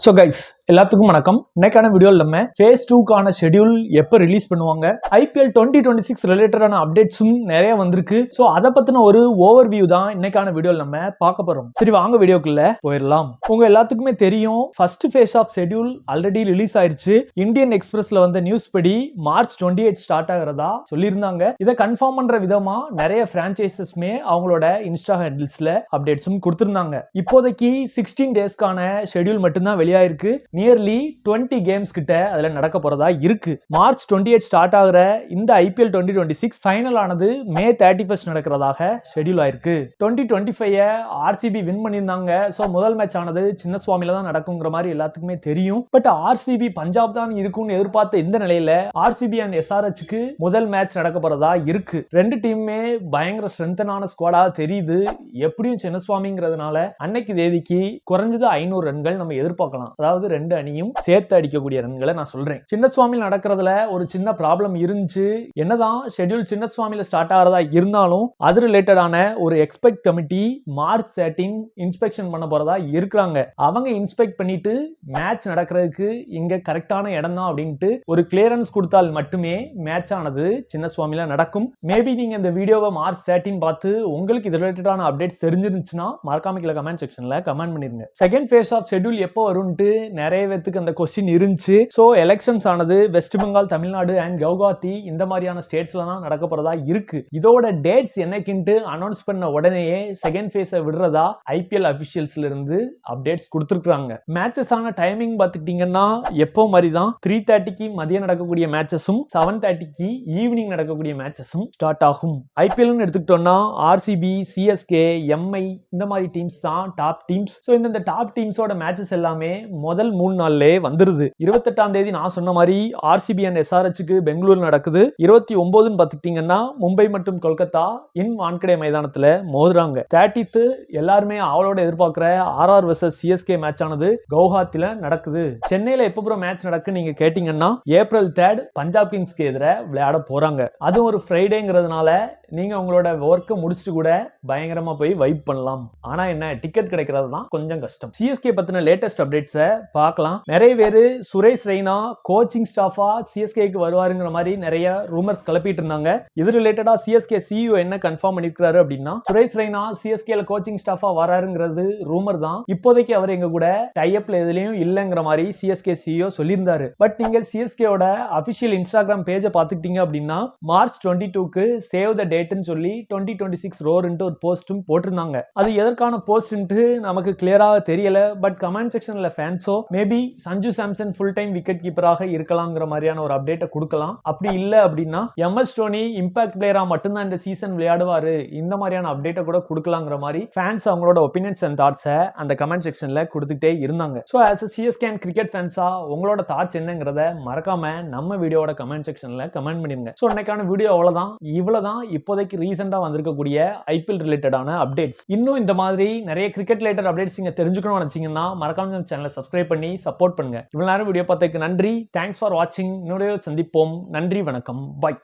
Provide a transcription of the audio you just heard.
So guys எல்லாத்துக்கும் வணக்கம். இன்னைக்கான வீடியோவில் நம்ம ஃபேஸ் 2க்கான ஷெட்யூல் எப்போ ரிலீஸ் பண்ணுவாங்க, IPL 2026 ரிலேட்டடான அப்டேட்ஸும் நிறைய வந்திருக்கு. ஸோ அதை பத்தின ஒரு ஓவர் வியூ தான் இன்னைக்கான வீடியோவில் நம்ம பார்க்க போறோம். சரி வாங்க வீடியோக்குள்ள போயிடலாம். உங்க எல்லாத்துக்குமே தெரியும், first phase of schedule already release ஆயிருச்சு. இந்தியன் எக்ஸ்பிரஸ்ல வந்த நியூஸ் படி மார்ச் 28 ஸ்டார்ட் ஆகிறதா சொல்லியிருந்தாங்க. இதை கன்ஃபார்ம் பண்ற விதமா நிறைய பிரான்ச்சைசஸ்மே அவங்களோட இன்ஸ்டா ஹேண்டில்ஸ்ல அப்டேட்ஸும் கொடுத்திருந்தாங்க. இப்போதைக்கு 16 டேஸ்க்கான ஷெட்யூல் மட்டும்தான் வெளியாயிருக்கு. நியர்லி 20 கேம்ஸ் கிட்ட அதுல நடக்க போறதா இருக்கு. மார்ச் 28 ஸ்டார்ட் ஆகுற இந்த IPL 2026 ஃபைனல் ஆனது மே 31 நடக்கிறதாக ஷெட்யூல் ஆயிருக்கு. 2025 RCB வின் பண்ணியிருந்தாங்க. சோ முதல் மேட்ச் ஆனது சின்னசுவாமியில தான் நடக்குங்கிற மாதிரி எல்லாத்துக்குமே தெரியும். பட் RCB பஞ்சாப் தான் இருக்கும்னு எதிர்பார்த்த இந்த நிலையில RCB அண்ட் SRHக்கு முதல் மேட்ச் நடக்க போறதா இருக்கு. ரெண்டு டீமுமே பயங்கர ஸ்ட்ரென்த்தனான ஸ்குவாடா தெரியுது. எப்படியும் சின்னசுவாமிங்கிறதுனால அன்னைக்கு தேதிக்கு குறைஞ்சது 500 ரன்கள் நம்ம எதிர்பார்க்கலாம். அதாவது ரெண்டு அணியும் சேர்த்து அடிக்கக்கூடிய ரன்களை நான் சொல்றேன். சின்னசுவாமியில் நடக்கிறதுல ஒரு சின்ன ப்ராப்ளம் இருந்துச்சு. என்னதான் ஷெட்யூல் சின்னசுவாமியில ஸ்டார்ட் ஆகிறதா இருந்தாலும் அது ரிலேட்டடான ஒரு எக்ஸ்பெக்ட் கமிட்டி மார்ச் 13 இன்ஸ்பெக்ஷன் பண்ண போறதா இருக்கிறாங்க. அவங்க இன்ஸ்பெக்ட் பண்ணிட்டு மேட்ச் நடக்கிறதுக்கு இங்க கரெக்டான இடம் தான் அப்படின்ட்டு ஒரு கிளியரன்ஸ் கொடுத்தால் மட்டுமே மேட்ச் ஆனது சின்னசுவாமியில நடக்கும். மேபி நீங்க இந்த வீடியோவை மார்ச் 13 பார்த்து உங்களுக்கு இது ரிலேட்டடான அப்டேட்ஸ் தெரிஞ்சிருந்துச்சுன்னா மறக்காம கீழே கமெண்ட் செக்ஷன்ல கமெண்ட் பண்ணிருங்க. செகண்ட் ஃபேஸ் ஆஃப் ஷெட்யூல் எப்போ வரும்ட்டு நிறைய பேருக்கு அந்த கொஸ்டின் இருந்துச்சு. சோ எலெக்ஷன்ஸ் ஆனது வெஸ்ட் பெங்கால், தமிழ்நாடு அண்ட் கவுகாத்தி இந்த மாதிரியான ஸ்டேட்ஸ்ல தான் நடக்க போறதா இருக்கு. இதோட டேட்ஸ் என்னைக்குன்ட்டு அனௌன்ஸ் பண்ண உடனேயே செகண்ட் ஃபேஸை விடுறதா IPL அபிஷியல்ஸ்ல இருந்து அப்டேட்ஸ் கொடுத்துருக்காங்க. மேட்சஸ் ஆன டைமிங் பார்த்துக்கிட்டீங்கன்னா எப்போ மாதிரி தான் 3:30க்கு மதியம் நடக்கக்கூடிய மேட்சஸும் 7:30க்கு ஈவினிங் நடக்கக்கூடிய மேட்சஸும் ஸ்டார்ட் ஆகும். IPL எடுத்துக்கிட்டோம்னா RCB, CSK, MI இந்த மாதிரி டீம்ஸ் தான் டாப் டீம்ஸ். சோ இந்த டாப் டீம்ஸோட மேட்சஸ் எல்லாமே முதல் 3 நாள்லயே வந்துருது. 28ஆம் தேதி நான் சொன்ன மாதிரி RCB அண்ட் SRHக்கு பெங்களூர் நடக்குது. 29 பார்த்துக்கிட்டீங்கன்னா மும்பை மற்றும் கொல்கத்தா இன் வான்கடே மைதானத்துல மோதுறாங்க. 30th எல்லாருமே அவளோட எதிர்பார்க்கிற RR vs CSK மேட்ச் ஆனது கவுஹாத்தில நடக்குது. சென்னையில எப்போ மேட்ச் நடக்கு நீங்க கேட்டீங்கன்னா ஏப்ரல் 3 பஞ்சாப் கிங்ஸ்க்கு எதிராக விளையாட போறாங்க. அதுவும் ஒரு ஃப்ரைடேங்கிறதுனால நீங்க உங்களோட ஒர்க்கை முடிச்சுட்டு கூட பயங்கரமா போய் வைப் பண்ணலாம். ஆனா என்ன, டிக்கெட் கிடைக்கிறது தான் கொஞ்சம் கஷ்டம். CSK பத்தின லேட்டஸ்ட் அப்டேட்ஸை பார்க்கலாம். நிறைய பேரு சுரேஷ் ரெய்னா கோச்சிங் ஸ்டாஃபா CSKக்கு வருவாருங்கிற மாதிரி நிறைய ரூமர்ஸ் கிளப்பிட்டு இருந்தாங்க. இது ரிலேட்டடா CSK CEO என்ன கன்ஃபார்ம் பண்ணிருக்காரு அப்படின்னா, சுரேஷ் ரெய்னா CSKல கோச்சிங் ஸ்டாஃபா வராருங்கிறது ரூமர் தான். இப்போதைக்கு அவர் எங்க கூட டைஅப்ல எதுலயும் இல்லங்கிற மாதிரி CSK CEO சொல்லியிருந்தாரு. பட் நீங்க CSKவோட அபிஷியல் இன்ஸ்டாகிராம் பேஜை பார்த்துக்கிட்டீங்க அப்படின்னா மார்ச் 22க்கு சேவ் த டேட்னு சொல்லி 2026 ரோர்ன்ட்டு ஒரு போஸ்டும் போட்டிருந்தாங்க. அது எதற்கான போஸ்ட்ன்ட்டு நமக்கு கிளியரா தெரியல. பட் கமெண்ட் செக்ஷன்ல ஃபேன்ஸோ maybe Sanju Samson full time wicket கீப்பராக இருக்கலாம்ங்கிற மாதிரியான ஒரு அப்டேட்டை கொடுக்கலாம். அப்படி இல்ல அப்படின்னா MS தோனி இம்பாக்ட் பிளேயரா மட்டும்தான் இந்த சீசன் விளையாடுவாரு, இந்த மாதிரியான அப்டேட்டை கூட கொடுக்கலாங்கிற மாதிரி ஃபேன்ஸ் அவங்களோட ஒபினியன்ஸ் அண்ட் தாட்ஸை அந்த கமெண்ட் செக்ஷன்ல கொடுத்துட்டே இருந்தாங்க. So as CSK and cricket ஃபேன்ஸா உங்களோட தாட்ஸ் என்னங்கிறத மறக்காம நம்ம வீடியோட கமெண்ட் செக்ஷன்ல கமெண்ட் பண்ணிருங்க. ஸோ இன்னைக்கான வீடியோ அவ்வளவுதான். இவ்வளவுதான் இப்போதைக்கு ரீசெண்டா வந்திருக்கக்கூடிய IPL ரிலேட்டடான அப்டேட்ஸ். இன்னும் இந்த மாதிரி நிறைய கிரிக்கெட் ரிலேட்டட் அப்டேட்ஸ் நீங்க தெரிஞ்சுக்கணும்னு நினைச்சீங்கன்னா மறக்காம சேனலை சப்ஸ்கிரைப் பண்ணி சப்போர்ட் பண்ணுங்க. இவ்வளவு நேரம் வீடியோ பார்த்ததுக்கு நன்றி. தேங்க்ஸ் ஃபார் வாட்சிங். இன்னொரு சந்திப்போம். நன்றி, வணக்கம், பை.